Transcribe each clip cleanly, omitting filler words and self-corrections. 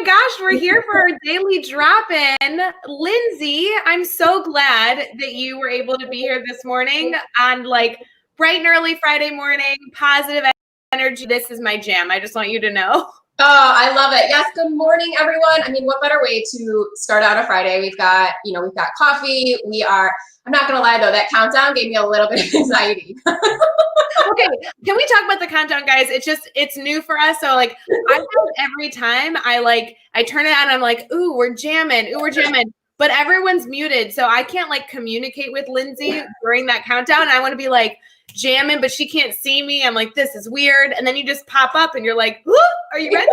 gosh, we're here for our daily drop-in. Lindsay, I'm so glad that you were able to be here this morning on like bright and early Friday morning, positive energy. This is my jam. I just want you to know. Oh, I love it. Yes. Good morning, everyone. I mean, what better way to start out a Friday? We've got coffee. I'm not going to lie though, that countdown gave me a little bit of anxiety. Okay, can we talk about the countdown, guys? It's new for us. So like, I feel every time I turn it on, I'm like, ooh, we're jamming. But everyone's muted. So I can't like communicate with Lindsay during that countdown. I want to be like jamming, but she can't see me. I'm like, this is weird. And then you just pop up and you're like, whoo, are you ready?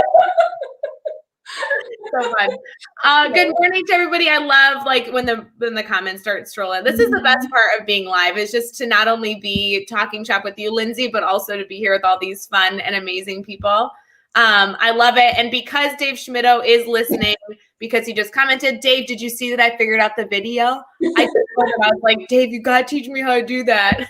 So fun. Good morning to everybody. I love like when the comments start strolling. This is the best part of being live, is just to not only be talking shop with you, Lindsay, but also to be here with all these fun and amazing people. I love it. And because Dave Schmitto is listening, because he just commented, Dave, did you see that I figured out the video? I was like, Dave, you got to teach me how to do that.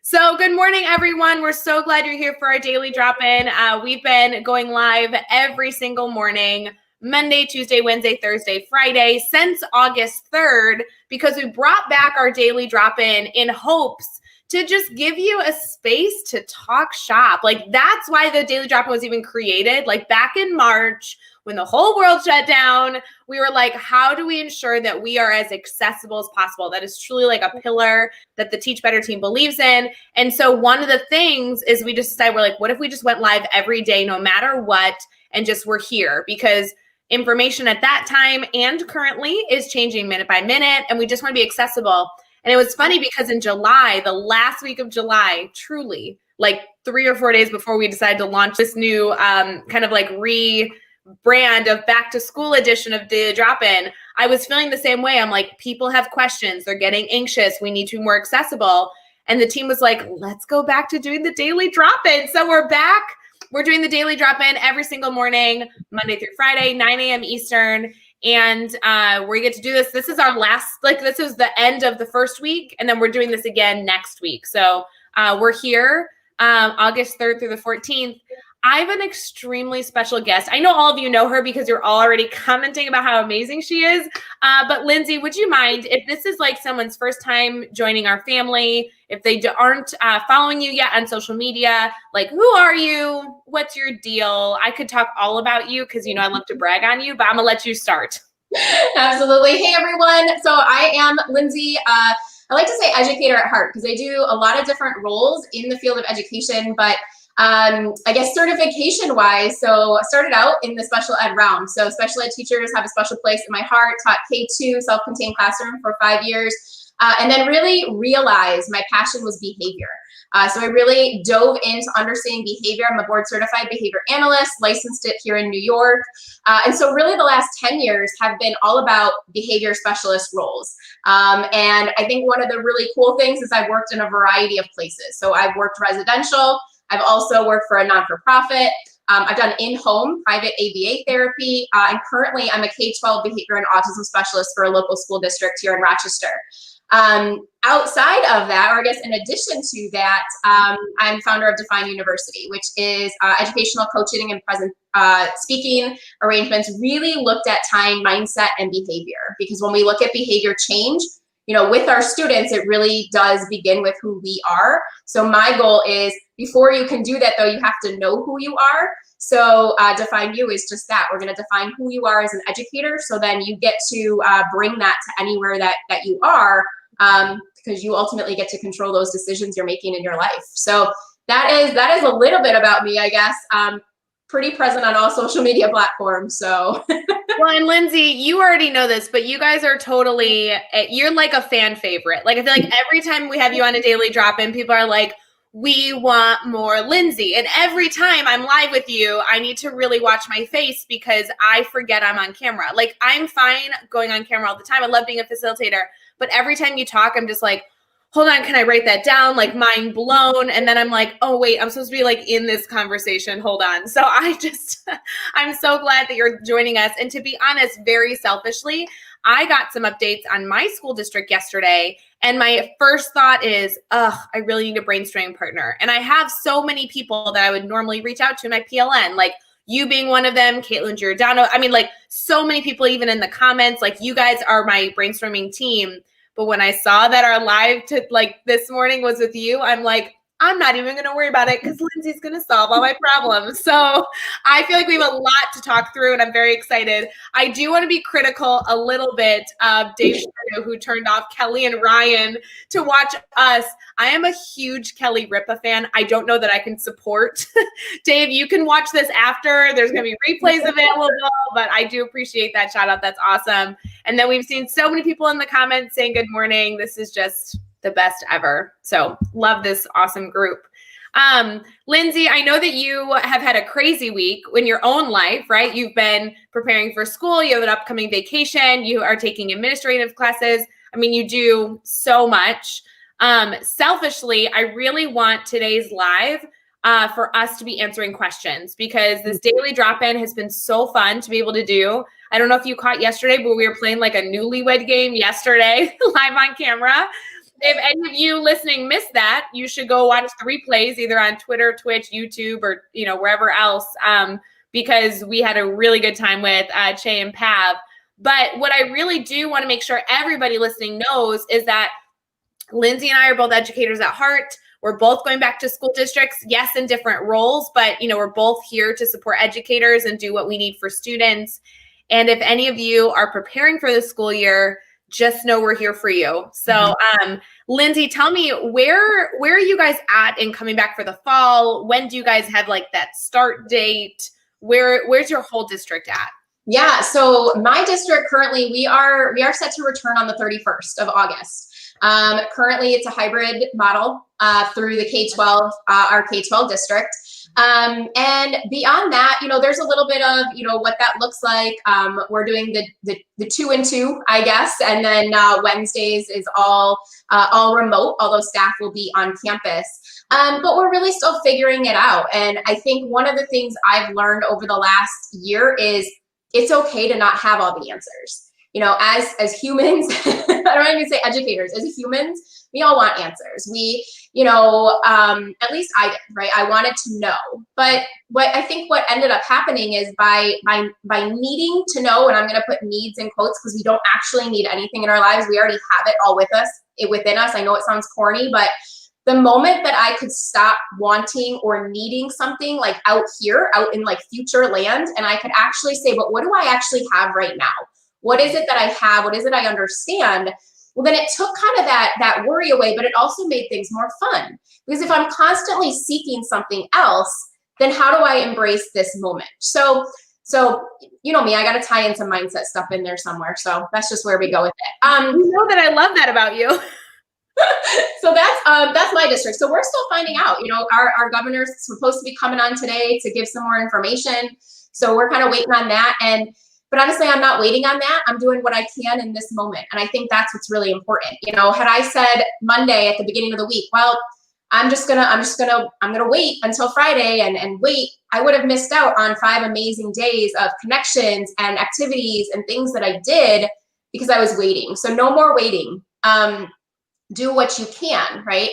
So good morning, everyone. We're so glad you're here for our daily drop-in. We've been going live every single morning, Monday, Tuesday, Wednesday, Thursday, Friday, since August 3rd, because we brought back our daily drop-in in hopes to just give you a space to talk shop. Like, that's why the daily drop-in was even created. Like, back in March, when the whole world shut down, we were like, how do we ensure that we are as accessible as possible? That is truly like a pillar that the Teach Better team believes in. And so one of the things is we just decided, we're like, what if we just went live every day, no matter what, and just we're here? Because information at that time and currently is changing minute by minute, and we just want to be accessible. And it was funny because in July, the last week of July, truly, like 3 or 4 days before we decided to launch this new kind of like brand of back to school edition of Daily Drop-In, I was feeling the same way. I'm like, people have questions. They're getting anxious. We need to be more accessible. And the team was like, let's go back to doing the Daily Drop-In. So we're back. We're doing the Daily Drop-In every single morning, Monday through Friday, 9 a.m. Eastern. And we get to do this. This is our last, this is the end of the first week. And then we're doing this again next week. So we're here August 3rd through the 14th. I have an extremely special guest. I know all of you know her because you're already commenting about how amazing she is. But Lindsay, would you mind if this is like someone's first time joining our family, if they aren't following you yet on social media, like, who are you? What's your deal? I could talk all about you because, I love to brag on you, but I'm going to let you start. Absolutely. Hey, everyone. So I am Lindsay. I like to say educator at heart because I do a lot of different roles in the field of education, but I guess certification wise, so I started out in the special ed realm. So special ed teachers have a special place in my heart, taught K-2 self-contained classroom for 5 years, and then really realized my passion was behavior. So I really dove into understanding behavior. I'm a board certified behavior analyst, licensed it here in New York. And so really the last 10 years have been all about behavior specialist roles. And I think one of the really cool things is I've worked in a variety of places. So I've worked residential. I've also worked for a non-for-profit. I've done in-home private ABA therapy. And currently I'm a K-12 behavior and autism specialist for a local school district here in Rochester. Outside of that, or I guess in addition to that, I'm founder of Define University, which is educational coaching and present speaking arrangements really looked at time, mindset, and behavior. Because when we look at behavior change, with our students, it really does begin with who we are. So my goal is, before you can do that though, you have to know who you are. So Define You is just that. We're going to define who you are as an educator. So then you get to bring that to anywhere that you are, because you ultimately get to control those decisions you're making in your life. So that is a little bit about me, I guess. Pretty present on all social media platforms. So. Well, and Lindsay, you already know this, but you guys are you're like a fan favorite. Like, I feel like every time we have you on a daily drop-in, people are like, we want more Lindsay. And every time I'm live with you, I need to really watch my face because I forget I'm on camera. Like, I'm fine going on camera all the time. I love being a facilitator. But every time you talk, I'm just like, hold on, can I write that down? Like, mind blown. And then I'm like, oh wait, I'm supposed to be like in this conversation. Hold on. So I'm so glad that you're joining us. And to be honest, very selfishly, I got some updates on my school district yesterday. And my first thought is, I really need a brainstorming partner. And I have so many people that I would normally reach out to in my PLN, like you being one of them, Caitlin Giordano. I mean, like so many people, even in the comments, like you guys are my brainstorming team. But when I saw that our live to like this morning was with you, I'm like, I'm not even going to worry about it because Lindsay's going to solve all my problems. So I feel like we have a lot to talk through and I'm very excited. I do want to be critical a little bit of Dave Shadow, who turned off Kelly and Ryan to watch us. I am a huge Kelly Ripa fan. I don't know that I can support. Dave, you can watch this after. There's going to be replays available, but I do appreciate that shout out. That's awesome. And then we've seen so many people in the comments saying good morning. This is just the best ever. So love this awesome group. Lindsay, I know that you have had a crazy week in your own life, right? You've been preparing for school. You have an upcoming vacation. You are taking administrative classes. I mean, you do so much. Selfishly, I really want today's live for us to be answering questions because this daily drop-in has been so fun to be able to do. I don't know if you caught yesterday, but we were playing like a newlywed game yesterday live on camera. If any of you listening missed that, you should go watch the replays either on Twitter, Twitch, YouTube, or wherever else, because we had a really good time with Che and Pav. But what I really do want to make sure everybody listening knows is that Lindsay and I are both educators at heart. We're both going back to school districts, yes, in different roles, but we're both here to support educators and do what we need for students. And if any of you are preparing for the school year, just know we're here for you. So, Lindsay, tell me where are you guys at in coming back for the fall? When do you guys have like that start date? Where's your whole district at? Yeah, so my district currently, we are set to return on the 31st of August. Currently, it's a hybrid model through the K-12, our K-12 district. And beyond that, there's a little bit of, what that looks like. We're doing the 2 and 2, I guess. And then Wednesdays is all remote, although staff will be on campus. But we're really still figuring it out. And I think one of the things I've learned over the last year is it's okay to not have all the answers. As humans, I don't even say educators, as humans, we all want answers. We, at least I did, right? I wanted to know. But what ended up happening is by needing to know, and I'm going to put needs in quotes because we don't actually need anything in our lives. We already have it all within us. I know it sounds corny, but the moment that I could stop wanting or needing something like out in like future land, and I could actually say, but what do I actually have right now? What is it that I have? What is it I understand? Well, then it took kind of that worry away, but it also made things more fun. Because if I'm constantly seeking something else, then how do I embrace this moment? So you know me, I got to tie in some mindset stuff in there somewhere. So that's just where we go with it. You know that I love that about you. So that's my district. So we're still finding out, our governor's supposed to be coming on today to give some more information. So we're kind of waiting on that. But honestly, I'm not waiting on that. I'm doing what I can in this moment. And I think that's what's really important. Had I said Monday at the beginning of the week, well, I'm gonna wait until Friday and wait, I would have missed out on 5 amazing days of connections and activities and things that I did because I was waiting. So no more waiting. Do what you can, right?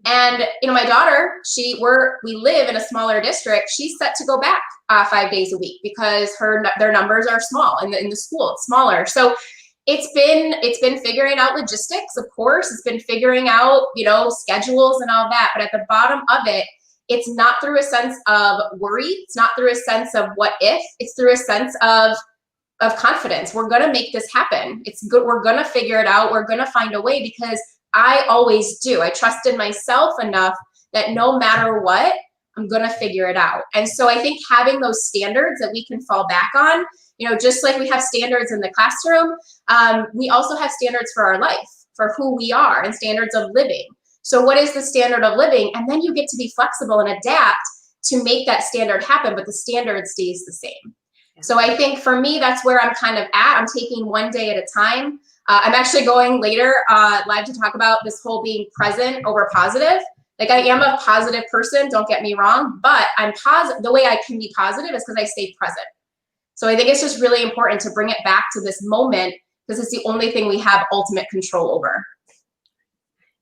And my daughter, we live in a smaller district. She's set to go back 5 days a week because their numbers are small in the school. It's smaller, so it's been figuring out logistics. Of course, it's been figuring out schedules and all that. But at the bottom of it, it's not through a sense of worry. It's not through a sense of what if. It's through a sense of confidence. We're gonna make this happen. It's good. We're gonna figure it out. We're gonna find a way because I always do. I trusted myself enough that no matter what, I'm going to figure it out. And so I think having those standards that we can fall back on, just like we have standards in the classroom, we also have standards for our life, for who we are, and standards of living. So what is the standard of living? And then you get to be flexible and adapt to make that standard happen, but the standard stays the same. Yeah. So I think for me, that's where I'm kind of at. I'm taking one day at a time. I'm actually going later live to talk about this whole being present over positive. Like I am a positive person, don't get me wrong, but I'm positive. The way I can be positive is because I stay present. So I think it's just really important to bring it back to this moment because it's the only thing we have ultimate control over.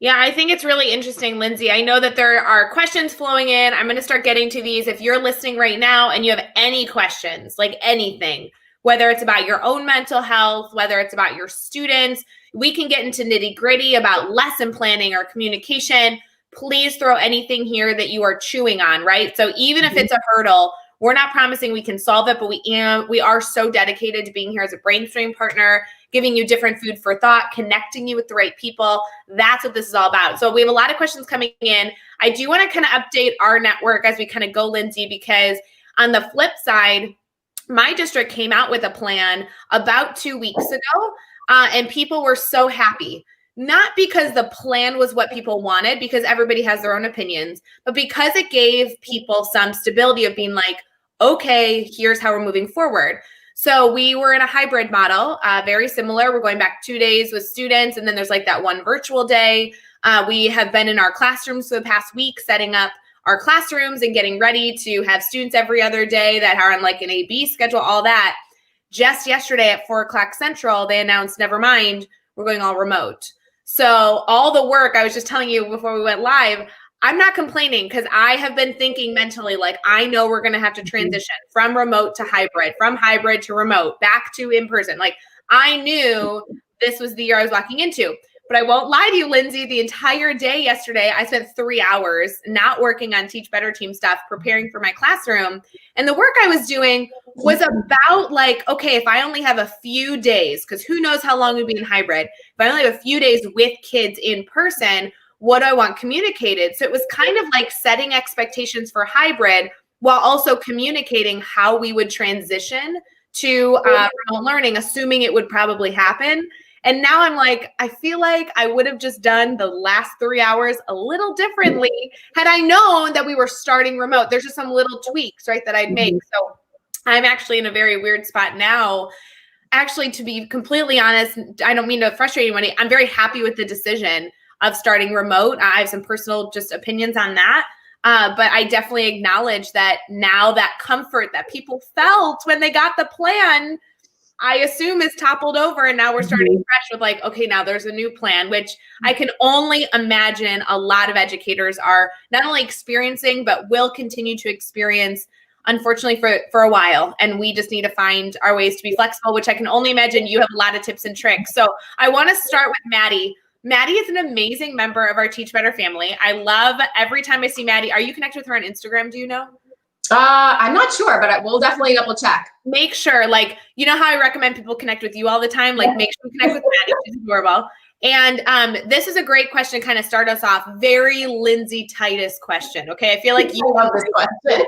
Yeah, I think it's really interesting, Lindsay. I know that there are questions flowing in. I'm going to start getting to these. If you're listening right now and you have any questions, like anything, whether it's about your own mental health, whether it's about your students, we can get into nitty gritty about lesson planning or communication. Please throw anything here that you are chewing on, right? So even if it's a hurdle, we're not promising we can solve it, but we are so dedicated to being here as a brainstorming partner, giving you different food for thought, connecting you with the right people. That's what this is all about. So we have a lot of questions coming in. I do want to kind of update our network as we kind of go, Lindsay, because on the flip side, my district came out with a plan about 2 weeks ago, and people were so happy. Not because the plan was what people wanted, because everybody has their own opinions, but because it gave people some stability of being like, okay, here's how we're moving forward. So we were in a hybrid model, very similar. We're going back 2 days with students, and then there's like that one virtual day. We have been in our classrooms for the past week, setting up our classrooms and getting ready to have students every other day that are on like an A-B schedule, all that. Just yesterday at 4 o'clock Central, they announced, never mind, we're going all remote. So all the work I was just telling you before we went live, I'm not complaining because I have been thinking mentally, like, I know we're going to have to transition from remote to hybrid, from hybrid to remote, back to in person. Like, I knew this was the year I was walking into. But I won't lie to you, Lindsay, the entire day yesterday, I spent 3 hours not working on Teach Better Team stuff, preparing for my classroom. And the work I was doing was about like, okay, if I only have a few days, because who knows how long we'd be in hybrid, if I only have a few days with kids in person, what do I want communicated? So it was kind of like setting expectations for hybrid while also communicating how we would transition to remote learning, assuming it would probably happen. And now I'm like, I feel like I would have just done the last 3 hours a little differently had I known that we were starting remote. There's just some little tweaks, right, that I'd make. So I'm actually in a very weird spot now. Actually, to be completely honest, I don't mean to frustrate anybody. I'm very happy with the decision of starting remote. I have some personal just opinions on that. But I definitely acknowledge that now that comfort that people felt when they got the plan, I assume is toppled over, and now we're starting fresh with like, okay, now there's a new plan, which I can only imagine a lot of educators are not only experiencing, but will continue to experience, unfortunately, for a while. And we just need to find our ways to be flexible, which I can only imagine you have a lot of tips and tricks. So I want to start with Maddie. Maddie is an amazing member of our Teach Better family. I love every time I see Maddie. Are you connected with her on Instagram? Do you know? I'm not sure, but we'll definitely double check. Make sure, like, you know how I recommend people connect with you all the time? Like, make sure you connect with Maddie. She's adorable. And this is a great question to kind of start us off. Very Lindsay Titus question. Okay, I feel like you love this question.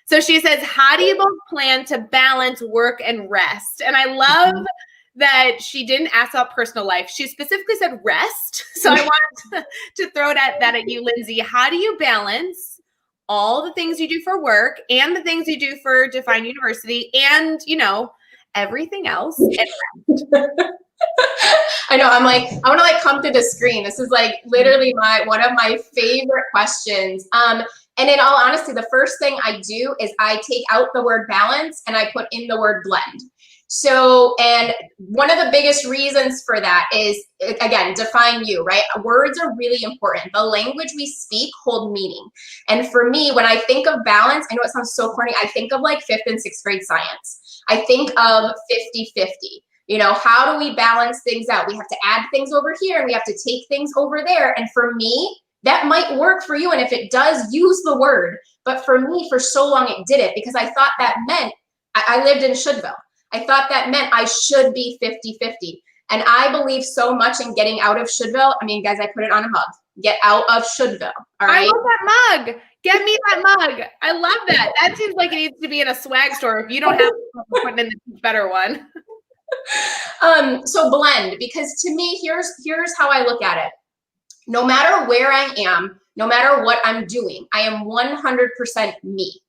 So she says, how do you both plan to balance work and rest? And I love that she didn't ask about personal life. She specifically said rest. So I wanted to throw that at you, Lindsay. How do you balance all the things you do for work and the things you do for Define University and, you know, everything else? I know. I'm like, I want to like come to the screen. This is like literally one of my favorite questions. And in all honesty, the first thing I do is I take out the word balance and I put in the word blend. So, and one of the biggest reasons for that is, again, define you, right? Words are really important. The language we speak hold meaning. And for me, when I think of balance, I know it sounds so corny, I think of like 5th and 6th grade science. I think of 50-50. You know, how do we balance things out? We have to add things over here and we have to take things over there. And for me, that might work for you. And if it does, use the word. But for me, for so long, it didn't, because I thought that meant I lived in Shouldville. I thought that meant I should be 50-50. And I believe so much in getting out of Shouldville. I mean, guys, I put it on a mug. Get out of Shouldville. All right. I love that mug. Get me that mug. I love that. That seems like it needs to be in a swag store. If you don't have it, put in the better one. So blend, because to me, here's how I look at it. No matter where I am, no matter what I'm doing, I am 100% me.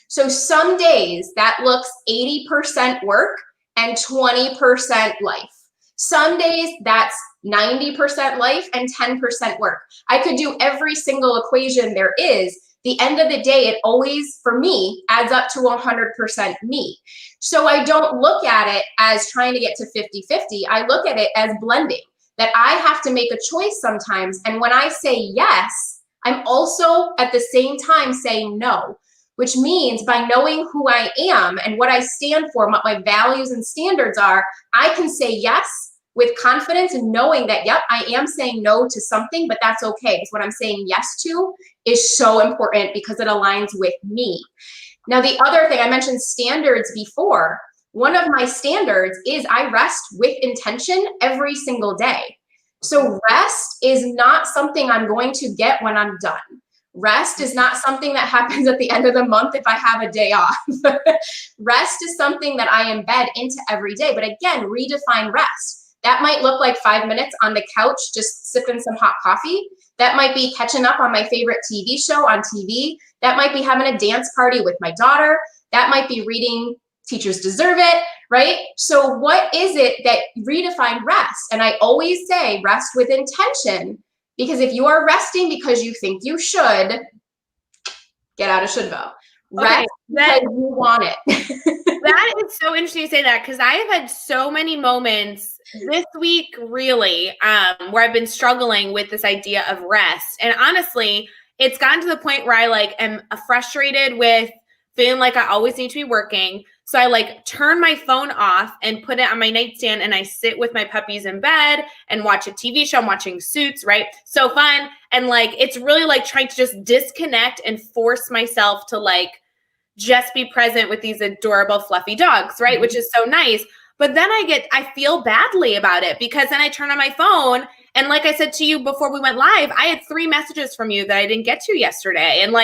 So some days that looks 80% work and 20% life. Some days that's 90% life and 10% work. I could do every single equation there is. The end of the day, it always, for me, adds up to 100% me. So I don't look at it as trying to get to 50-50. I look at it as blending. that I have to make a choice sometimes. And when I say yes, I'm also at the same time saying no, which means by knowing who I am and what I stand for, what my values and standards are, I can say yes with confidence and knowing that, yep, I am saying no to something, but that's okay. Because what I'm saying yes to is so important because it aligns with me. Now, the other thing, I mentioned standards before. One of my standards is I rest with intention every single day. So rest is not something I'm going to get when I'm done. Rest is not something that happens at the end of the month if I have a day off. Rest is something that I embed into every day. But again, redefine rest. That might look like 5 minutes on the couch, just sipping some hot coffee. That might be catching up on my favorite TV show on TV. That might be having a dance party with my daughter. That might be reading Teachers Deserve It, right? So what is it that redefine rest? And I always say rest with intention, because if you are resting because you think you should, get out of shouldville. Rest because you want it. That is so interesting to say that, because I have had so many moments this week, really, where I've been struggling with this idea of rest. And honestly, it's gotten to the point where I am frustrated with feeling like I always need to be working. So I turn my phone off and put it on my nightstand, and I sit with my puppies in bed and watch a TV show. I'm watching Suits, right? So fun. And it's really trying to just disconnect and force myself to just be present with these adorable fluffy dogs, right? Mm-hmm. Which is so nice. But then I feel badly about it, because then I turn on my phone, and like I said to you before we went live, I had 3 messages from you that I didn't get to yesterday. And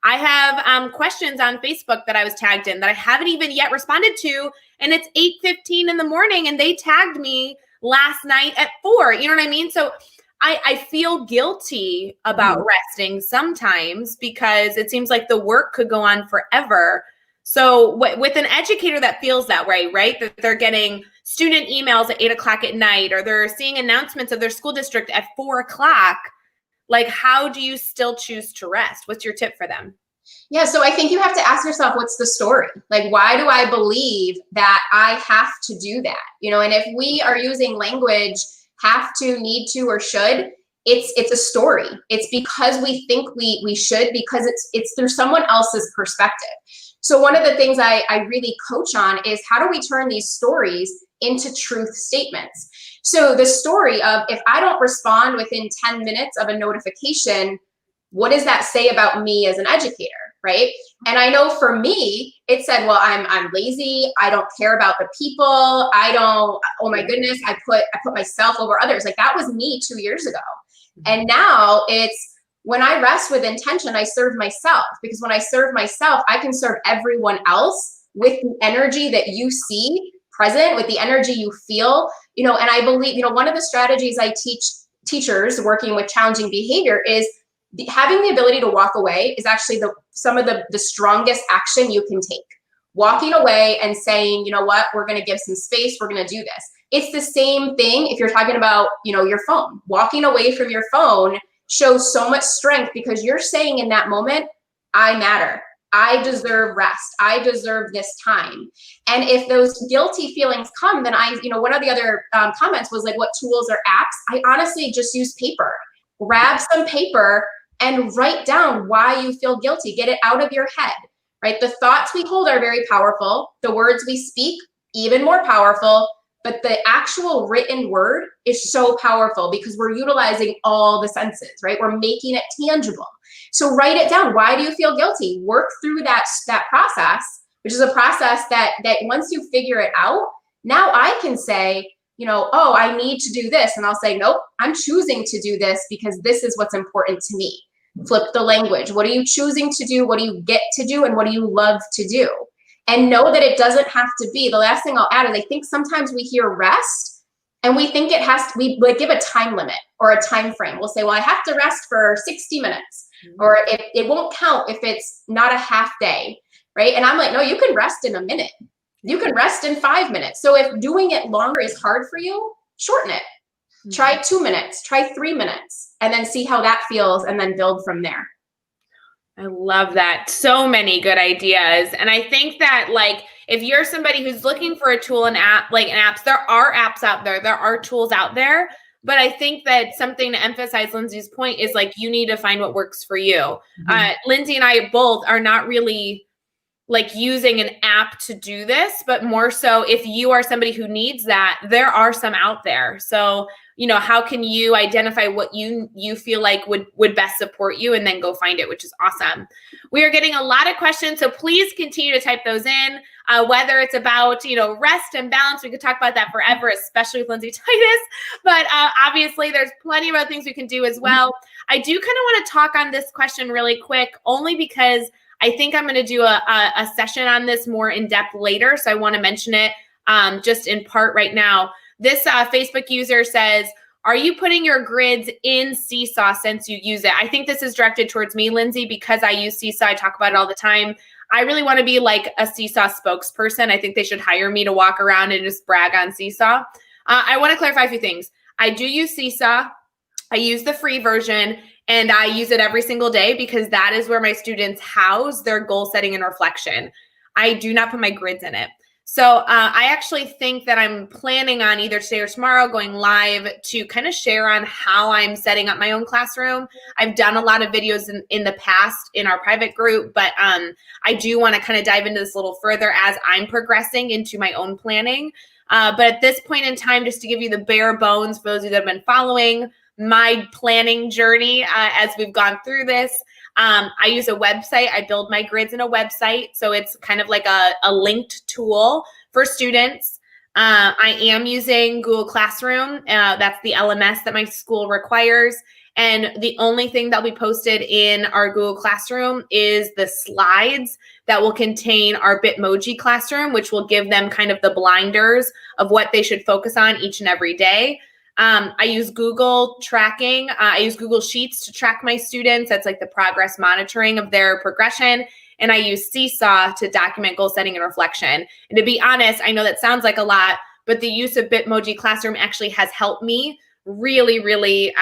I have questions on Facebook that I was tagged in that I haven't even yet responded to. And it's 8:15 in the morning, and they tagged me last night at 4. You know what I mean? So I feel guilty about resting sometimes, because it seems like the work could go on forever. So with an educator that feels that way, right? That they're getting student emails at 8 o'clock at night, or they're seeing announcements of their school district at 4 o'clock. How do you still choose to rest? What's your tip for them? Yeah, so I think you have to ask yourself, what's the story? Why do I believe that I have to do that? And if we are using language, have to, need to, or should, it's a story. It's because we think we should, because it's through someone else's perspective. So one of the things I really coach on is, how do we turn these stories into truth statements? So the story of, if I don't respond within 10 minutes of a notification, what does that say about me as an educator, right? And I know for me, it said, well, I'm lazy. I don't care about the people. Oh my goodness, I put myself over others. That was me 2 years ago. And now it's, when I rest with intention, I serve myself, because when I serve myself, I can serve everyone else with the energy that you see present, with the energy you feel, and I believe, one of the strategies I teach teachers working with challenging behavior is having the ability to walk away is actually some of the strongest action you can take. Walking away and saying, you know what, we're going to give some space. We're going to do this. It's the same thing if you're talking about, your phone. Walking away from your phone shows so much strength, because you're saying in that moment, I matter. I deserve rest. I deserve this time. And if those guilty feelings come, then one of the other comments was what tools or apps? I honestly just use paper. Grab some paper and write down why you feel guilty. Get it out of your head, right? The thoughts we hold are very powerful. The words we speak, even more powerful. But the actual written word is so powerful, because we're utilizing all the senses, right? We're making it tangible. So write it down. Why do you feel guilty? Work through that process, which is a process that once you figure it out, now I can say, oh, I need to do this. And I'll say, nope, I'm choosing to do this because this is what's important to me. Flip the language. What are you choosing to do? What do you get to do? And what do you love to do? And know that it doesn't have to be. The last thing I'll add is, I think sometimes we hear rest and we think it has to, we give a time limit or a time frame. We'll say, well, I have to rest for 60 minutes, or it won't count if it's not a half day, right? And I'm like, no, you can rest in a minute. You can rest in 5 minutes. So if doing it longer is hard for you, shorten it. Mm-hmm. Try 2 minutes, try 3 minutes, and then see how that feels, and then build from there. I love that. So many good ideas. And I think that if you're somebody who's looking for a tool and app, apps, there are apps out there, there are tools out there, But I think that something to emphasize Lindsay's point is like, you need to find what works for you. Lindsay and I both are not really like using an app to do this, but more so if you are somebody who needs that, there are some out there. So, you know, how can you identify what you feel like would best support you and then go find it, which is awesome. We are getting a lot of questions, so please continue to type those in, whether it's about, you know, rest and balance. We could talk about that forever, especially with Lindsay Titus, but obviously there's plenty of other things we can do as well. I do kind of want to talk on this question really quick, only because I think I'm going to do a session on this more in depth later. So I want to mention it just in part right now. This Facebook user says, are you putting your grids in Seesaw since you use it? I think this is directed towards me, Lindsay, because I use Seesaw. I talk about it all the time. I really want to be like a Seesaw spokesperson. I think they should hire me to walk around and just brag on Seesaw. I want to clarify a few things. I do use Seesaw. I use the free version, and I use it every single day because that is where my students house their goal setting and reflection. I do not put my grids in it. So I actually think that I'm planning on either today or tomorrow going live to kind of share on how I'm setting up my own classroom. I've done a lot of videos in the past in our private group, but I do want to kind of dive into this a little further as I'm progressing into my own planning. But at this point in time, just to give you the bare bones for those of you that have been following my planning journey as we've gone through this, I use a website. I build my grids in a website. So it's kind of like a linked tool for students. I am using Google Classroom. That's the LMS that my school requires. And the only thing that'll be posted in our Google Classroom is the slides that will contain our Bitmoji classroom, which will give them kind of the blinders of what they should focus on each and every day. I use Google tracking. I use Google Sheets to track my students. That's like the progress monitoring of their progression. And I use Seesaw to document goal setting and reflection. And to be honest, I know that sounds like a lot, but the use of Bitmoji Classroom actually has helped me really, really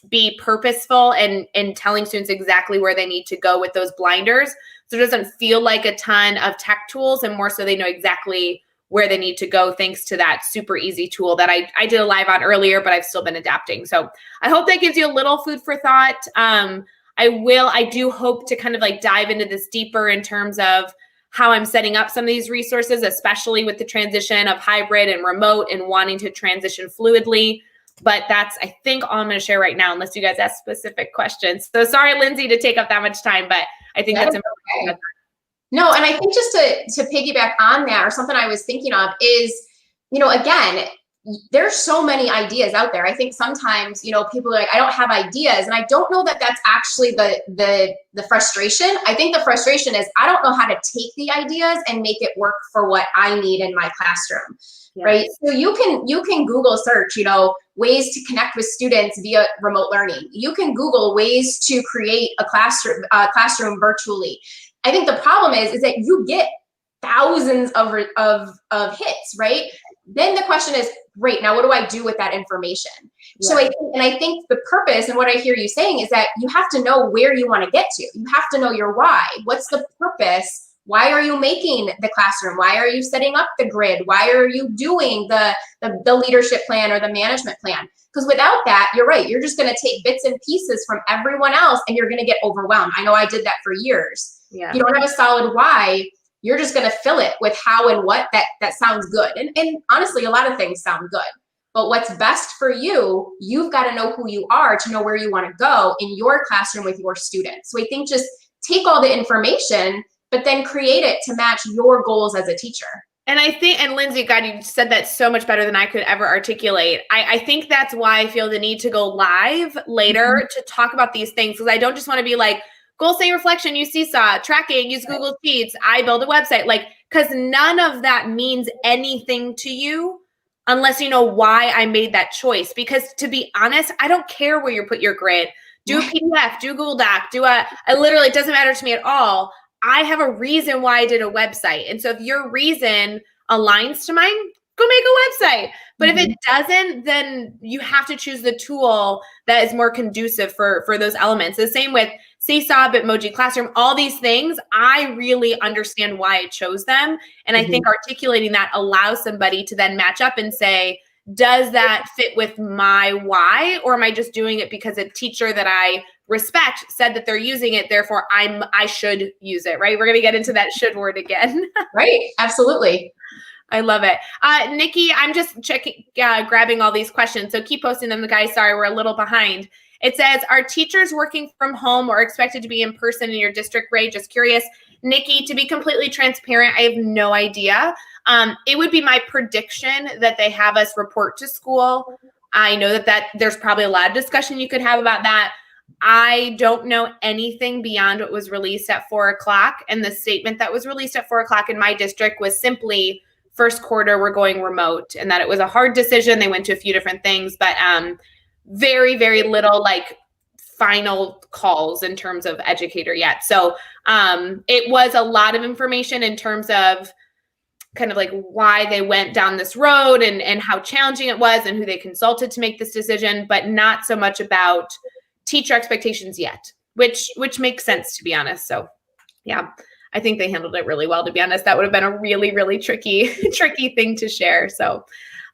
be purposeful and telling students exactly where they need to go with those blinders. So it doesn't feel like a ton of tech tools, and more so they know exactly where they need to go thanks to that super easy tool that I did a live on earlier, but I've still been adapting. So I hope that gives you a little food for thought. I do hope to kind of like dive into this deeper in terms of how I'm setting up some of these resources, especially with the transition of hybrid and remote and wanting to transition fluidly. But that's, I think, all I'm going to share right now, unless you guys ask specific questions. So sorry, Lindsay, to take up that much time, but I think that's important. Okay. No, and I think just to piggyback on that, or something I was thinking of is, you know, again, there's so many ideas out there. I think sometimes, you know, people are like, I don't have ideas. And I don't know that that's actually the frustration. I think the frustration is I don't know how to take the ideas and make it work for what I need in my classroom. Yes. Right. So you can Google search, you know, ways to connect with students via remote learning. You can Google ways to create a classroom virtually. I think the problem is that you get thousands of hits, right? Then the question is, great, now what do I do with that information? Yeah. So I think the purpose and what I hear you saying is that you have to know where you want to get to. You have to know your why. What's the purpose? Why are you making the classroom? Why are you setting up the grid? Why are you doing the leadership plan or the management plan? Because without that, you're right, you're just going to take bits and pieces from everyone else and you're going to get overwhelmed. I know I did that for years. Yeah. You don't have a solid why. You're just going to fill it with how and what that sounds good. And honestly, a lot of things sound good. But what's best for you, you've got to know who you are to know where you want to go in your classroom with your students. So I think just take all the information, but then create it to match your goals as a teacher. And I think, and Lindsay, God, you said that so much better than I could ever articulate. I think that's why I feel the need to go live later to talk about these things, because I don't just want to be like, goal setting reflection, use Seesaw, tracking, use Google Sheets, I build a website. Like, because none of that means anything to you unless you know why I made that choice. Because to be honest, I don't care where you put your grid. Do a PDF, do a Google Doc, literally, it doesn't matter to me at all. I have a reason why I did a website. And so if your reason aligns to mine, go make a website. But if it doesn't, then you have to choose the tool that is more conducive for those elements. The same with Seesaw, Bitmoji Classroom, all these things, I really understand why I chose them. And I think articulating that allows somebody to then match up and say, does that fit with my why, or am I just doing it because a teacher that I respect said that they're using it, therefore I should use it, right? We're going to get into that should word again. Right. Absolutely. I love it. Nikki, I'm just grabbing all these questions. So keep posting them, guys. Sorry, we're a little behind. It says, are teachers working from home or expected to be in person in your district, Ray? Just curious. Nikki, to be completely transparent, I have no idea. It would be my prediction that they have us report to school. I know that there's probably a lot of discussion you could have about that. I don't know anything beyond what was released at 4:00. And the statement that was released at 4:00 in my district was simply first quarter, we're going remote, and that it was a hard decision. They went to a few different things, but very, very little like final calls in terms of educator yet. So it was a lot of information in terms of kind of like why they went down this road and how challenging it was and who they consulted to make this decision, but not so much about teacher expectations yet, which makes sense, to be honest. So yeah, I think they handled it really well, to be honest. That would have been a really, really tricky thing to share. So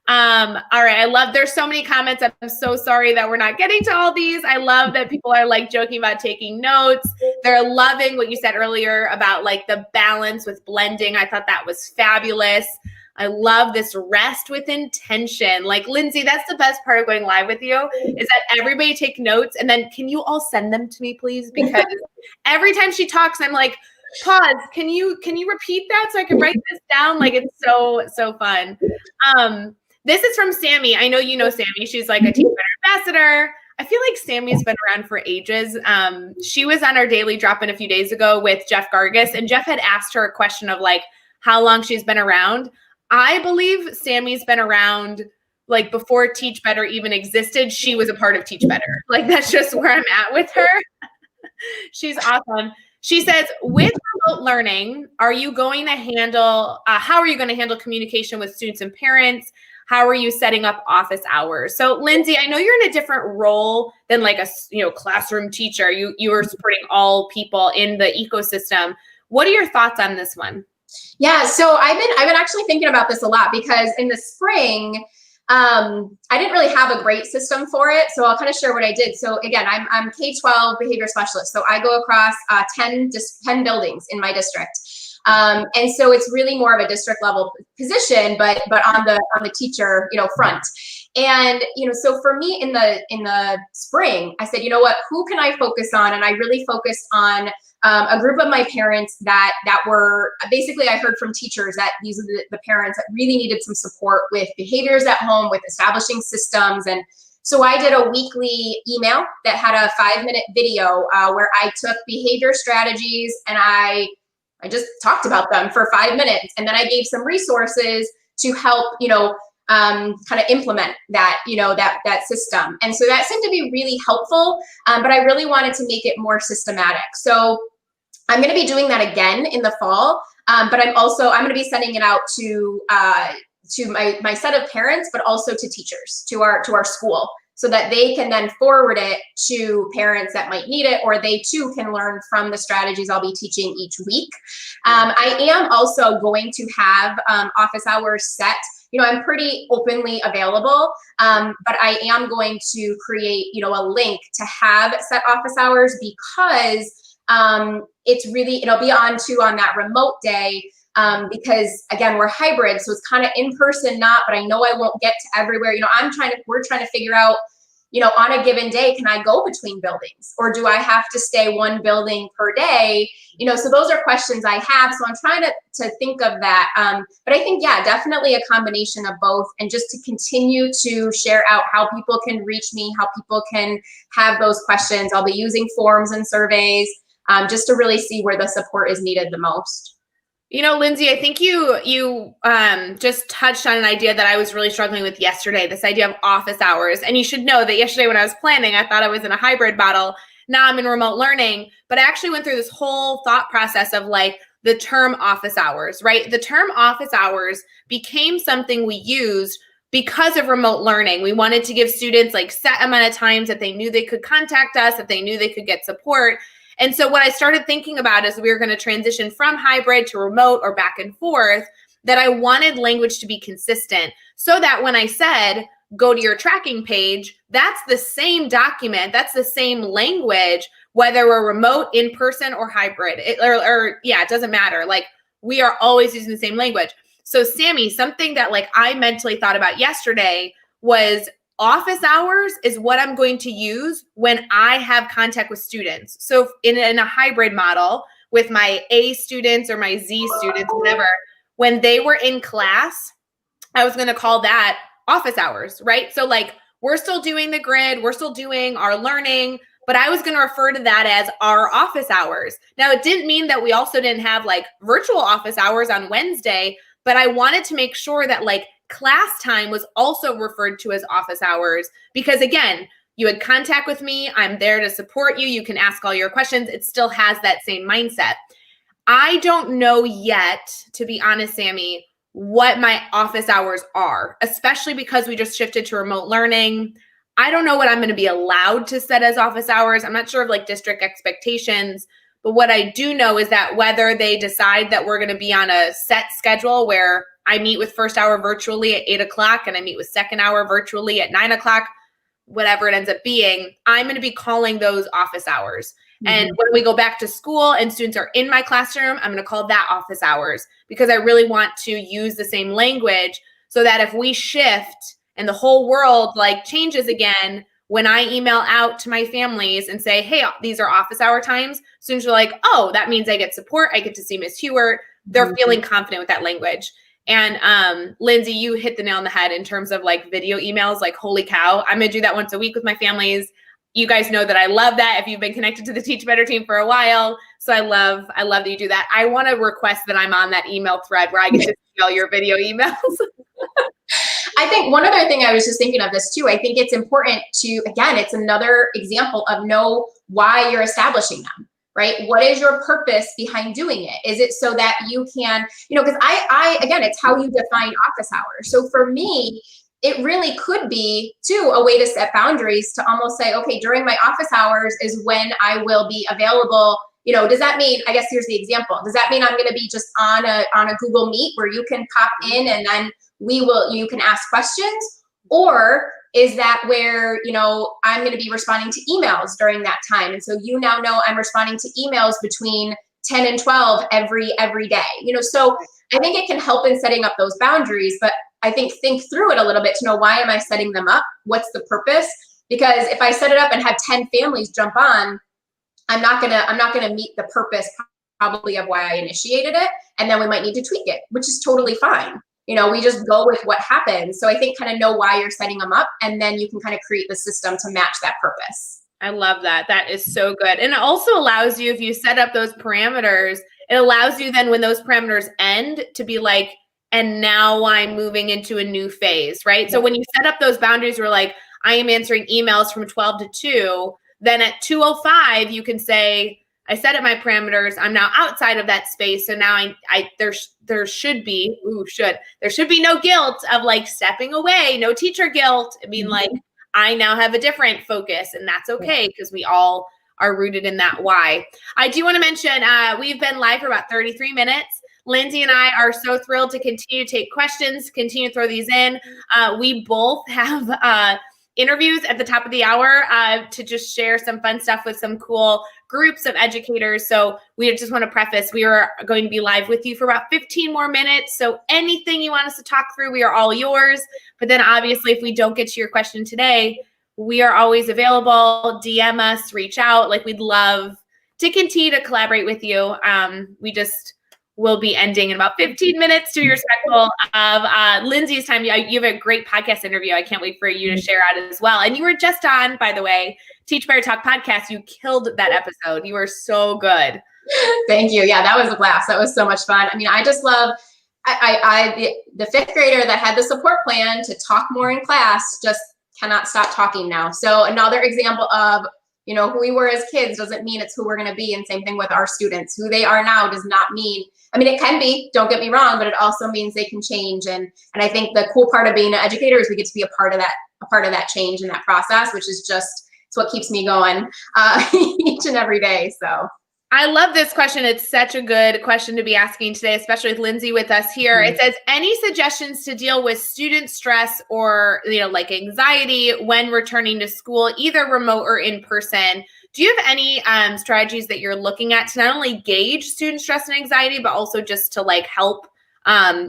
all right. There's so many comments. I'm so sorry that we're not getting to all these. I love that people are like joking about taking notes. They're loving what you said earlier about like the balance with blending. I thought that was fabulous. I love this rest with intention. Like, Lindsay, that's the best part of going live with you is that everybody take notes, and then can you all send them to me, please? Because every time she talks, I'm like, pause. Can you repeat that so I can write this down? Like, it's so fun. This is from Sammy. I know you know Sammy. She's like a Teach Better ambassador. I feel like Sammy's been around for ages. She was on our daily drop-in a few days ago with Jeff Gargis, and Jeff had asked her a question of like how long she's been around. I believe Sammy's been around like before Teach Better even existed. She was a part of Teach Better. Like, that's just where I'm at with her. She's awesome. She says, with remote learning, are you going to handle, how are you going to handle communication with students and parents? How are you setting up office hours? So, Lindsay, I know you're in a different role than like a classroom teacher. You are supporting all people in the ecosystem. What are your thoughts on this one? Yeah, so I've been actually thinking about this a lot because in the spring, I didn't really have a great system for it. So I'll kind of share what I did. So again, I'm K-12 behavior specialist. So I go across 10 buildings in my district. And so it's really more of a district level position, but on the teacher, front. And, so for me in the spring, I said, you know what, who can I focus on? And I really focused on a group of my parents that were basically, I heard from teachers that these are the parents that really needed some support with behaviors at home, with establishing systems. And so I did a weekly email that had a 5-minute video where I took behavior strategies and I just talked about them for 5 minutes. And then I gave some resources to help, kind of implement that, that system. And so that seemed to be really helpful, but I really wanted to make it more systematic. So I'm going to be doing that again in the fall, but I'm going to be sending it out to my set of parents, but also to teachers, to our school, so that they can then forward it to parents that might need it, or they too can learn from the strategies I'll be teaching each week. I am also going to have office hours set. I'm pretty openly available, but I am going to create, a link to have set office hours because it's really, it'll be on that remote day. Because again, we're hybrid, so it's kind of in person, not, but I know I won't get to everywhere. We're trying to figure out, on a given day, can I go between buildings, or do I have to stay one building per day? So those are questions I have. So I'm trying to think of that. But I think, yeah, definitely a combination of both, and just to continue to share out how people can reach me, how people can have those questions. I'll be using forms and surveys, just to really see where the support is needed the most. Lindsay, I think you just touched on an idea that I was really struggling with yesterday, this idea of office hours. And you should know that yesterday when I was planning, I thought I was in a hybrid model. Now I'm in remote learning, but I actually went through this whole thought process of like the term office hours, right? The term office hours became something we used because of remote learning. We wanted to give students like set amount of times that they knew they could contact us, that they knew they could get support. And so what I started thinking about as we were going to transition from hybrid to remote or back and forth, that I wanted language to be consistent. so that when I said, go to your tracking page, that's the same document, that's the same language, whether we're remote, in person, or hybrid. It doesn't matter. Like, we are always using the same language. So Sammy, something that like I mentally thought about yesterday was office hours is what I'm going to use when I have contact with students. So in a hybrid model with my A students or my Z students, whatever, when they were in class, I was going to call that office hours, right? So like, we're still doing the grid, we're still doing our learning, but I was going to refer to that as our office hours. Now, it didn't mean that we also didn't have like virtual office hours on Wednesday, but I wanted to make sure that like class time was also referred to as office hours, because again, you had contact with me, I'm there to support you, you can ask all your questions. It still has that same mindset. I don't know yet, to be honest, Sammy, what my office hours are, especially because we just shifted to remote learning. I don't know what I'm going to be allowed to set as office hours. I'm not sure of like district expectations, but what I do know is that whether they decide that we're going to be on a set schedule where I meet with first hour virtually at 8 o'clock and I meet with second hour virtually at 9 o'clock, whatever it ends up being, I'm going to be calling those office hours. And when we go back to school and students are in my classroom, I'm going to call that office hours, because I really want to use the same language so that if we shift and the whole world like changes again, when I email out to my families and say, hey, these are office hour times, students are like, oh, that means I get support. I get to see Miss Hughart. They're feeling confident with that language. And Lindsay, you hit the nail on the head in terms of like video emails. Like, holy cow, I'm going to do that once a week with my families. You guys know that I love that if you've been connected to the Teach Better team for a while. So I love that you do that. I want to request that I'm on that email thread where I get to see all your video emails. I think one other thing I was just thinking of this too, I think it's important to, again, it's another example of know why you're establishing them, right? What is your purpose behind doing it? Is it so that you can, because again, it's how you define office hours. So for me, it really could be too a way to set boundaries, to almost say, okay, during my office hours is when I will be available. Does that mean, I guess here's the example. Does that mean I'm going to be just on a Google Meet where you can pop in and then you can ask questions? Or is that where, I'm going to be responding to emails during that time? And so now know I'm responding to emails between 10 and 12 every day, so I think it can help in setting up those boundaries, but I think through it a little bit to know, why am I setting them up? What's the purpose? Because if I set it up and have 10 families jump on, I'm not gonna meet the purpose probably of why I initiated it. And then we might need to tweak it, which is totally fine. We just go with what happens. So I think kind of know why you're setting them up, and then you can kind of create the system to match that purpose. I love that. That is so good. And it also allows you, if you set up those parameters, it allows you then when those parameters end to be like, and now I'm moving into a new phase, right? So when you set up those boundaries, we're like, I am answering emails from 12 to 2. Then at 2:05, you can say, I set up my parameters. I'm now outside of that space. So now there should be no guilt of like stepping away, no teacher guilt. I mean, like, I now have a different focus, and that's okay, because we all are rooted in that why. I do want to mention, we've been live for about 33 minutes. Lindsay and I are so thrilled to continue to take questions, continue to throw these in. We both have interviews at the top of the hour to just share some fun stuff with some cool groups of educators. So we just want to preface, we are going to be live with you for about 15 more minutes. So anything you want us to talk through, we are all yours. But then obviously, if we don't get to your question today, we are always available. DM us, reach out. Like, we'd love to continue to collaborate with you. We'll be ending in about 15 minutes, to be respectful of Lindsay's time. You have a great podcast interview. I can't wait for you to share out as well. And you were just on, by the way, Teach Better Talk podcast. You killed that episode. You were so good. Thank you. Yeah, that was a blast. That was so much fun. I mean, I just love the fifth grader that had the support plan to talk more in class just cannot stop talking now. So another example of, who we were as kids doesn't mean it's who we're going to be. And same thing with our students. Who they are now does not mean, it can be, don't get me wrong, but it also means they can change. And I think the cool part of being an educator is we get to be a part of that change in that process, which is just, it's what keeps me going each and every day. So I love this question. It's such a good question to be asking today, especially with Lindsay with us here. It says, any suggestions to deal with student stress or, like anxiety when returning to school, either remote or in person? Do you have any strategies that you're looking at to not only gauge student stress and anxiety, but also just to like help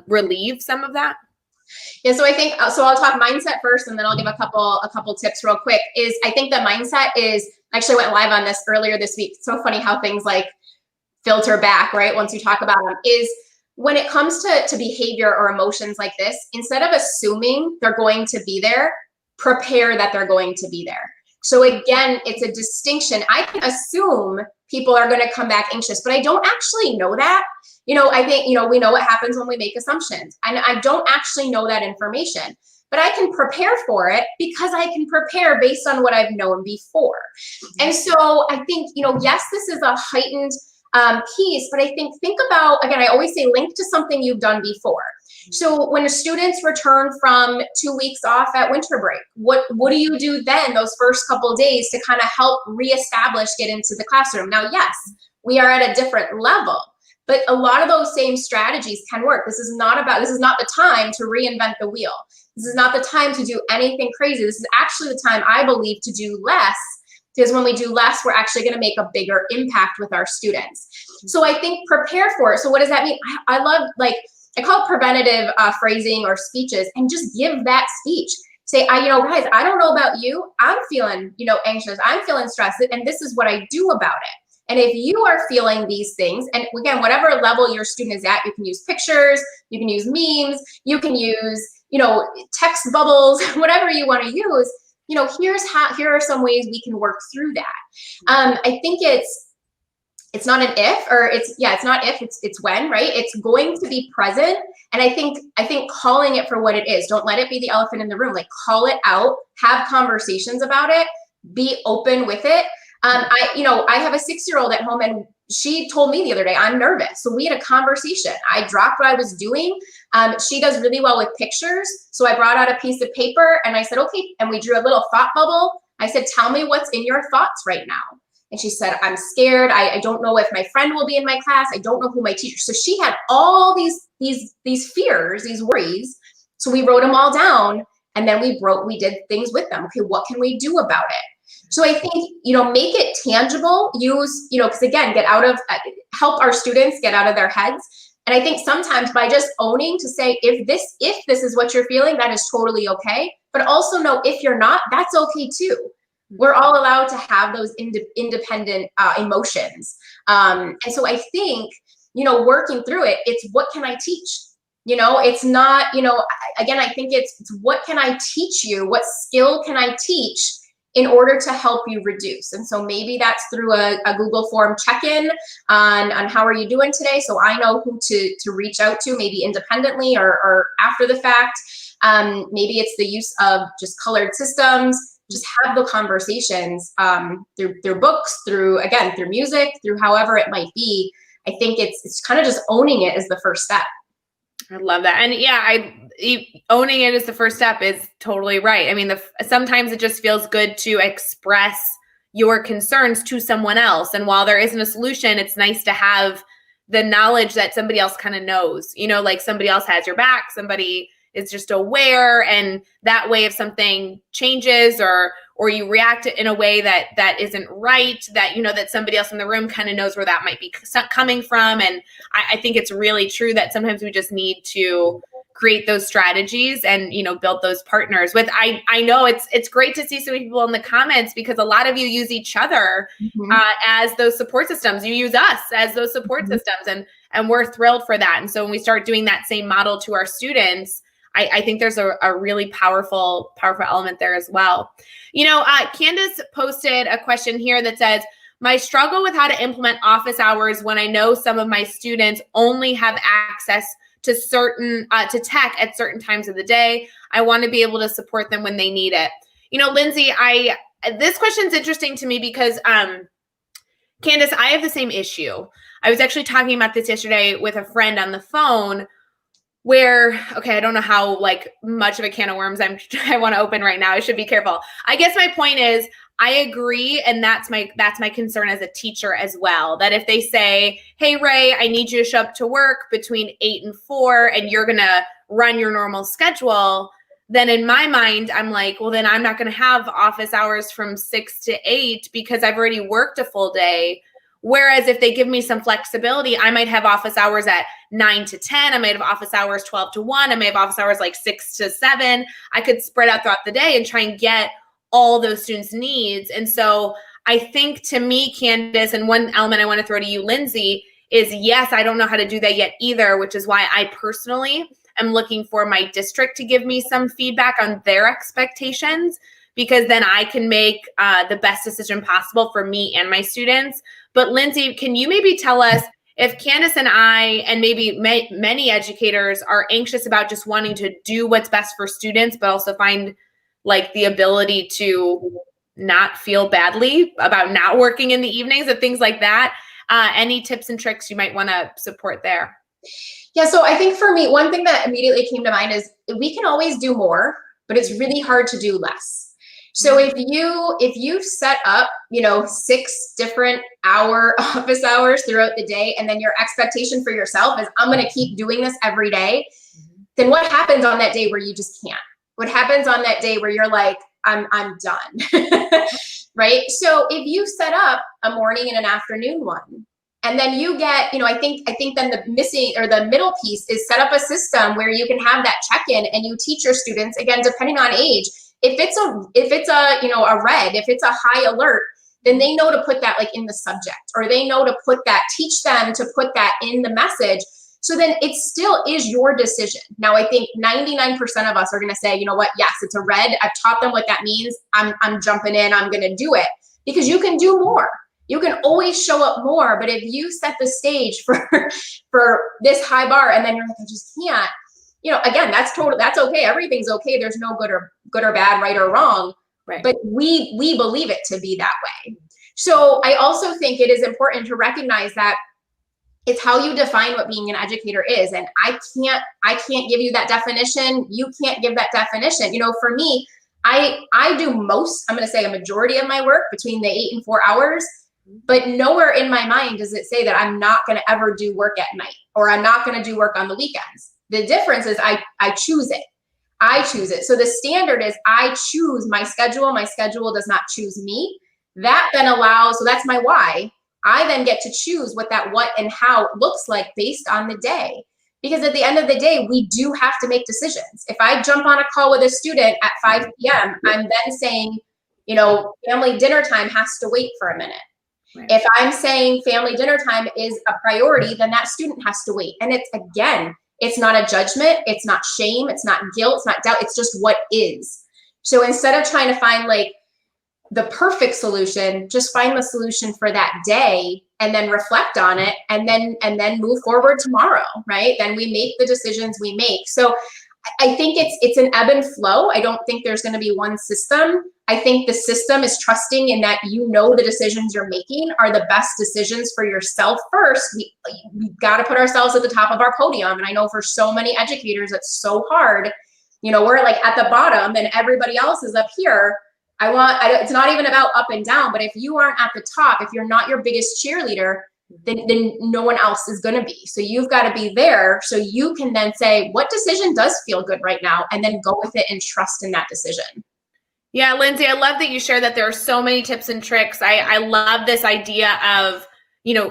relieve some of that? Yeah, so I think, so I'll talk mindset first, and then I'll give a couple tips real quick. Is I think the mindset is, actually went live on this earlier this week. It's so funny how things like filter back, right? Once you talk about them, is when it comes to behavior or emotions like this, instead of assuming they're going to be there, prepare that they're going to be there. So again, it's a distinction. I can assume people are going to come back anxious, but I don't actually know that. I think, we know what happens when we make assumptions, and I don't actually know that information, but I can prepare for it because I can prepare based on what I've known before. And so I think, yes, this is a heightened piece, but I think about, again, I always say link to something you've done before. So when students return from 2 weeks off at winter break, what do you do then those first couple of days to kind of help reestablish, get into the classroom? Now, yes, we are at a different level, but a lot of those same strategies can work. This is not the time to reinvent the wheel. This is not the time to do anything crazy. This is actually the time, I believe, to do less, because when we do less, we're actually going to make a bigger impact with our students. So I think prepare for it. So what does that mean? I love, I call it preventative phrasing or speeches, and just give that speech. Say, guys, I don't know about you. I'm feeling, anxious. I'm feeling stressed, and this is what I do about it. And if you are feeling these things, and again, whatever level your student is at, you can use pictures, you can use memes, you can use, text bubbles, whatever you want to use. Here are some ways we can work through that. I think it's not an if, or it's not if, it's when, right? It's going to be present. And I think calling it for what it is. Don't let it be the elephant in the room. Like, call it out, have conversations about it, be open with it. I have a 6-year-old at home, and she told me the other day, I'm nervous. So we had a conversation. I dropped what I was doing. She does really well with pictures. So I brought out a piece of paper and I said, okay. And we drew a little thought bubble. I said, tell me what's in your thoughts right now. And she said, I'm scared. I don't know if my friend will be in my class. I don't know who my teacher. So she had all these fears, these worries. So we wrote them all down, and then we did things with them. Okay, what can we do about it? So I think, make it tangible, use, because again, help our students get out of their heads. And I think sometimes by just owning to say, if this is what you're feeling, that is totally okay. But also know, if you're not, that's okay too. We're all allowed to have those independent emotions. And so I think, working through it, it's what can I teach? It's not, again, I think it's what can I teach you? What skill can I teach in order to help you reduce? And so maybe that's through a Google form check-in on how are you doing today? So I know who to reach out to, maybe independently or after the fact. Maybe it's the use of just colored systems. Just have the conversations through books, through music, through however it might be. I think it's kind of just owning it is the first step. I love that. And yeah, owning it as the first step is totally right. I mean, sometimes it just feels good to express your concerns to someone else. And while there isn't a solution, it's nice to have the knowledge that somebody else kind of knows, like somebody else has your back, somebody is just aware. And that way, if something changes or you react in a way that isn't right, that, that somebody else in the room kind of knows where that might be coming from. And I think it's really true that sometimes we just need to create those strategies and, build those partners with. I know it's great to see so many people in the comments, because a lot of you use each other as those support systems. You use us as those support systems, and we're thrilled for that. And so when we start doing that same model to our students, I think there's a really powerful element there as well. Candace posted a question here that says, my struggle with how to implement office hours when I know some of my students only have access to to tech at certain times of the day. I want to be able to support them when they need it. Lindsay, this question's interesting to me because, Candace, I have the same issue. I was actually talking about this yesterday with a friend on the phone, where, okay, I don't know how much of a can of worms I want to open right now. I should be careful. I guess my point is, I agree. And that's my concern as a teacher as well, that if they say, hey, Ray, I need you to show up to work between 8 and 4, and you're going to run your normal schedule, then in my mind, I'm like, well, then I'm not going to have office hours from 6 to 8 because I've already worked a full day. Whereas if they give me some flexibility, I might have office hours at 9 to 10. I might have office hours 12 to 1. I may have office hours like 6 to 7. I could spread out throughout the day and try and get all those students' needs. And so I think, to me, Candace, and one element I want to throw to you, Lindsay, is yes, I don't know how to do that yet either, which is why I personally am looking for my district to give me some feedback on their expectations, because then I can make the best decision possible for me and my students. But Lindsay, can you maybe tell us if Candace and I, and maybe many educators, are anxious about just wanting to do what's best for students, but also find like the ability to not feel badly about not working in the evenings and things like that, any tips and tricks you might want to support there? Yeah, so I think for me, one thing that immediately came to mind is we can always do more, but it's really hard to do less. So if you set up, 6 different office hours throughout the day, and then your expectation for yourself is I'm going to keep doing this every day, then what happens on that day where you just can't? What happens on that day where you're like, I'm done, right? So if you set up a morning and an afternoon one, and then you get, I think then the missing or the middle piece is set up a system where you can have that check-in, and you teach your students, again, depending on age, if it's a red, if it's a high alert, then they know to put that like in the subject, or they know to teach them to put that in the message. So then it still is your decision. Now, I think 99% of us are going to say, you know what? Yes, it's a red. I've taught them what that means. I'm jumping in. I'm going to do it, because you can do more. You can always show up more. But if you set the stage for this high bar, and then you're like, I just can't, again, that's okay. Everything's okay. There's no good or bad, right or wrong. Right. But we believe it to be that way. So I also think it is important to recognize that it's how you define what being an educator is. And I can't give you that definition. You can't give that definition. For me, I do I'm going to say a majority of my work between the 8 and 4 hours, but nowhere in my mind does it say that I'm not going to ever do work at night, or I'm not going to do work on the weekends. The difference is I choose it. I choose it. So the standard is I choose my schedule. My schedule does not choose me. That then allows, so that's my why. I then get to choose what that what and how looks like based on the day. Because at the end of the day, we do have to make decisions. If I jump on a call with a student at 5 p.m., I'm then saying, family dinner time has to wait for a minute. Right. If I'm saying family dinner time is a priority, then that student has to wait. And it's not a judgment. It's not shame. It's not guilt. It's not doubt. It's just what is. So instead of trying to find like the perfect solution, just find the solution for that day, and then reflect on it, and then move forward tomorrow, right? Then we make the decisions we make. So I think it's an ebb and flow. I don't think there's going to be one system. I think the system is trusting in that the decisions you're making are the best decisions for yourself first. We've got to put ourselves at the top of our podium. And I know for so many educators, it's so hard. We're like at the bottom and everybody else is up here. It's not even about up and down, but if you aren't at the top, if you're not your biggest cheerleader, then no one else is going to be. So you've got to be there so you can then say, what decision does feel good right now? And then go with it and trust in that decision. Yeah, Lindsay, I love that you share that there are so many tips and tricks. I love this idea of,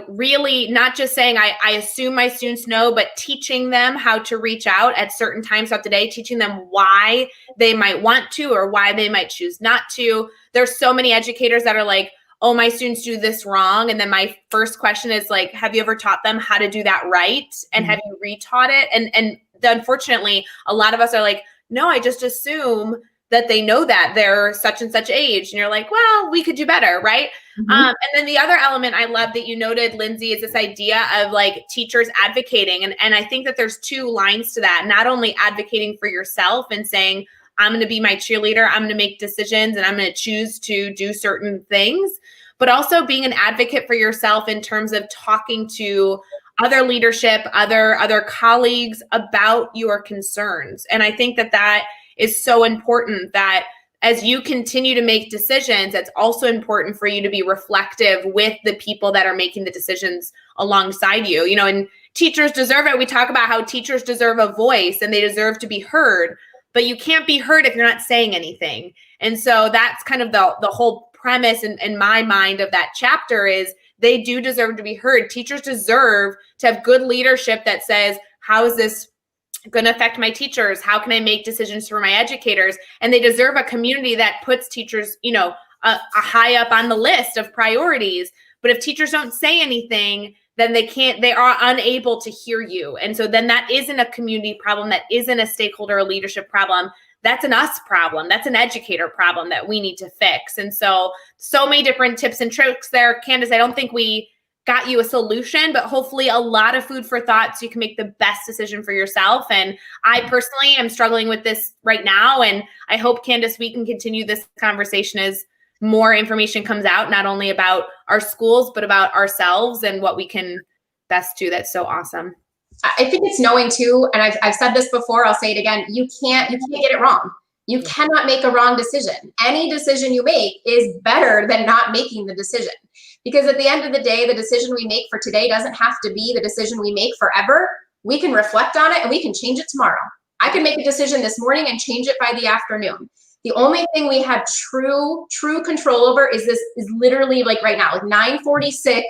really not just saying I assume my students know, but teaching them how to reach out at certain times throughout the day, teaching them why they might want to or why they might choose not to. There's so many educators that are like, oh, my students do this wrong. And then my first question is like, have you ever taught them how to do that right? And have you retaught it? And unfortunately, a lot of us are like, no, I just assume that they know that they're such and such age. And you're like, well, we could do better, right? Mm-hmm. And then the other element I love that you noted, Lindsay, is this idea of like teachers advocating. And I think that there's 2 lines to that. Not only advocating for yourself and saying, I'm going to be my cheerleader, I'm going to make decisions, and I'm going to choose to do certain things, but also being an advocate for yourself in terms of talking to other leadership, other colleagues about your concerns. And I think that is so important, that as you continue to make decisions, it's also important for you to be reflective with the people that are making the decisions alongside you. You know, and teachers deserve it. We talk about how teachers deserve a voice and they deserve to be heard, but you can't be heard if you're not saying anything. And so that's kind of the whole premise in my mind of that chapter is they do deserve to be heard. Teachers deserve to have good leadership that says, how is this going to affect my teachers? How can I make decisions for my educators? And they deserve a community that puts teachers, you know, a high up on the list of priorities. But if teachers don't say anything, then they are unable to hear you. And so then that isn't a community problem. That isn't a stakeholder or leadership problem. That's an us problem. That's an educator problem that we need to fix. And so many different tips and tricks there. Candace, I don't think we got you a solution, but hopefully a lot of food for thought so you can make the best decision for yourself. And I personally am struggling with this right now. And I hope, Candace, we can continue this conversation as more information comes out, not only about our schools, but about ourselves and what we can best do. That's so awesome. I think it's knowing too, and I've said this before, I'll say it again, you can't get it wrong. You cannot make a wrong decision. Any decision you make is better than not making the decision. Because at the end of the day, the decision we make for today doesn't have to be the decision we make forever. We can reflect on it and we can change it tomorrow. I can make a decision this morning and change it by the afternoon. The only thing we have true control over is literally like right now, like 9:46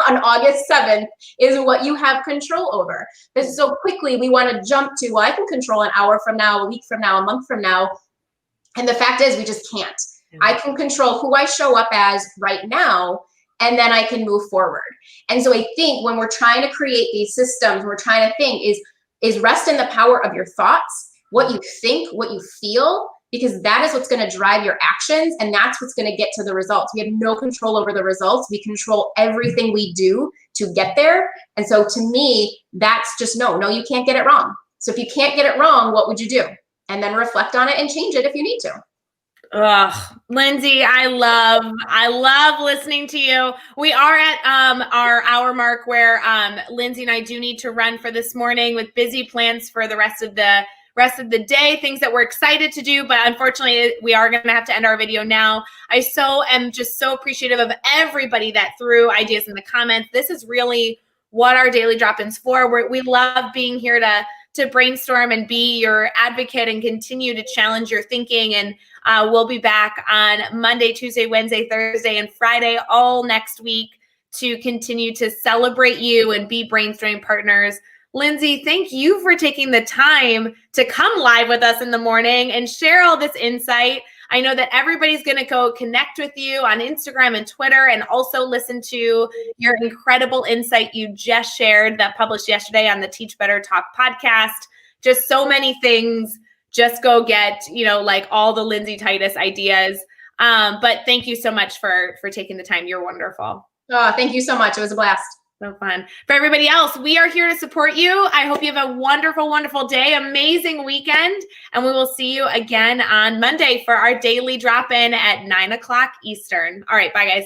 on August 7th is what you have control over. Because so quickly we want to jump to, well, I can control an hour from now, a week from now, a month from now. And the fact is we just can't. I can control who I show up as right now, and then I can move forward. And so I think when we're trying to create these systems, we're trying to think is rest in the power of your thoughts, what you think, what you feel, because that is what's going to drive your actions. And that's what's going to get to the results. We have no control over the results. We control everything we do to get there. And so to me, that's just no, you can't get it wrong. So if you can't get it wrong, what would you do? And then reflect on it and change it if you need to. Lindsay, I love listening to you. We are at our hour mark where Lindsay and I do need to run for this morning with busy plans for the rest of the day, things that we're excited to do, but unfortunately we are going to have to end our video now. I am just so appreciative of everybody that threw ideas in the comments. This is really what our daily drop-ins for. We love being here to brainstorm and be your advocate and continue to challenge your thinking. And we'll be back on Monday, Tuesday, Wednesday, Thursday, and Friday all next week to continue to celebrate you and be brainstorming partners. Lindsay, thank you for taking the time to come live with us in the morning and share all this insight. I know that everybody's going to go connect with you on Instagram and Twitter and also listen to your incredible insight you just shared that published yesterday on the Teach Better Talk podcast. Just so many things. Just go get, like all the Lindsay Titus ideas. But thank you so much for taking the time. You're wonderful. Oh, thank you so much. It was a blast. So fun. For everybody else, we are here to support you. I hope you have a wonderful, wonderful day, amazing weekend, and we will see you again on Monday for our daily drop-in at 9 o'clock Eastern. All right, bye, guys.